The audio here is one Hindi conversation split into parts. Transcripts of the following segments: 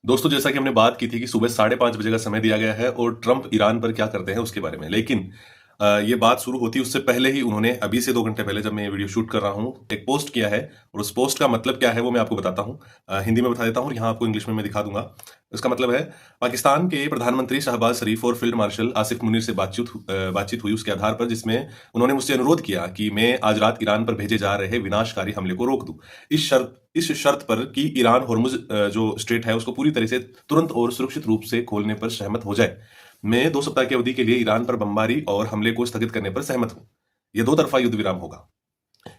दोस्तों, जैसा कि हमने बात की थी कि सुबह 5:30 बजे का समय दिया गया है और ट्रंप ईरान पर क्या करते हैं उसके बारे में। लेकिन ये बात शुरू होती है उससे पहले ही उन्होंने अभी से 2 घंटे पहले, जब मैं ये वीडियो शूट कर रहा हूँ, एक पोस्ट किया है। और उस पोस्ट का मतलब क्या है वो मैं आपको बताता हूँ। हिंदी में बता देता हूँ और यहाँ आपको इंग्लिश में मैं दिखा दूंगा। इसका मतलब है, पाकिस्तान के प्रधानमंत्री शहबाज शरीफ और फील्ड मार्शल आसिफ मुनीर से बातचीत हुई उसके आधार पर, जिसमें उन्होंने मुझसे अनुरोध किया कि मैं आज रात ईरान पर भेजे जा रहे विनाशकारी हमले को रोक दूं। इस शर्त पर कि ईरान होर्मुज जो स्ट्रेट है उसको पूरी तरह से तुरंत और सुरक्षित रूप से खोलने पर सहमत हो जाए। मैं 2 सप्ताह की अवधि के लिए ईरान पर बमबारी और हमले को स्थगित करने पर सहमत हूं। यह दो तरफा युद्ध विराम होगा।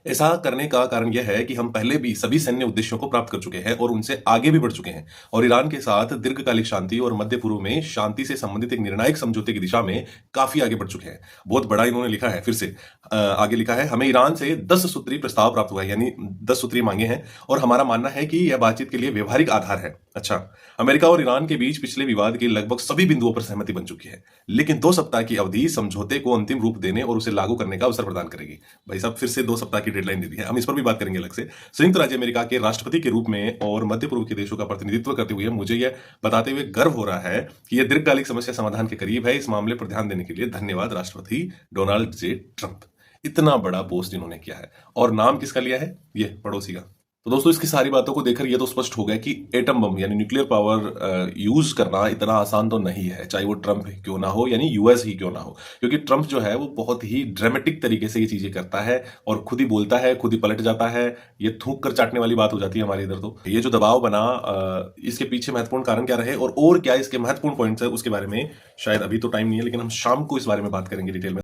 ऐसा करने का कारण यह है कि हम पहले भी सभी सैन्य उद्देश्यों को प्राप्त कर चुके हैं और उनसे आगे भी बढ़ चुके हैं, और ईरान के साथ दीर्घकालिक शांति और मध्य पूर्व में शांति से संबंधित एक निर्णायक समझौते की दिशा में काफी आगे बढ़ चुके हैं। बहुत बड़ा इन्होंने लिखा है। फिर से आगे लिखा है, हमें ईरान से 10 सूत्री प्रस्ताव प्राप्त हुआ है, यानी 10 सूत्री मांगे हैं, और हमारा मानना है कि यह बातचीत के लिए व्यवहारिक आधार है। अच्छा, अमेरिका और ईरान के बीच पिछले विवाद के लगभग सभी बिंदुओं पर सहमति बन चुकी है, लेकिन 2 सप्ताह की अवधि समझौते को अंतिम रूप देने और उसे लागू करने का अवसर प्रदान करेगी। भाई साहब, फिर से 2 सप्ताह की डेडलाइन दे दी है। हम इस पर भी बात करेंगे अलग से। संयुक्त राज्य अमेरिका के राष्ट्रपति के रूप में और मध्य पूर्व के देशों का प्रतिनिधित्व करते हुए मुझे यह बताते हुए गर्व हो रहा है कि यह दीर्घकालिक समस्या समाधान के करीब है। इस मामले पर ध्यान देने के लिए धन्यवाद, राष्ट्रपति डोनाल्ड जे ट्रंप। इतना बड़ा पोस्ट इन्होंने किया है, और नाम किसका लिया है? ये पड़ोसी का। तो दोस्तों, इसकी सारी बातों को देखकर ये तो स्पष्ट हो गया कि एटम बम यानी न्यूक्लियर पावर यूज करना इतना आसान तो नहीं है, चाहे वो ट्रंप ही क्यों ना हो, यानी यूएस ही क्यों ना हो। क्योंकि ट्रंप जो है वो बहुत ही ड्रामेटिक तरीके से ये चीजें करता है और खुद ही बोलता है, खुद ही पलट जाता है। ये थूक कर चाटने वाली बात हो जाती है हमारे इधर। तो ये जो दबाव बना, इसके पीछे महत्वपूर्ण कारण क्या रहे और क्या इसके महत्वपूर्ण पॉइंट्स है उसके बारे में शायद अभी तो टाइम नहीं है, लेकिन हम शाम को इस बारे में बात करेंगे डिटेल में।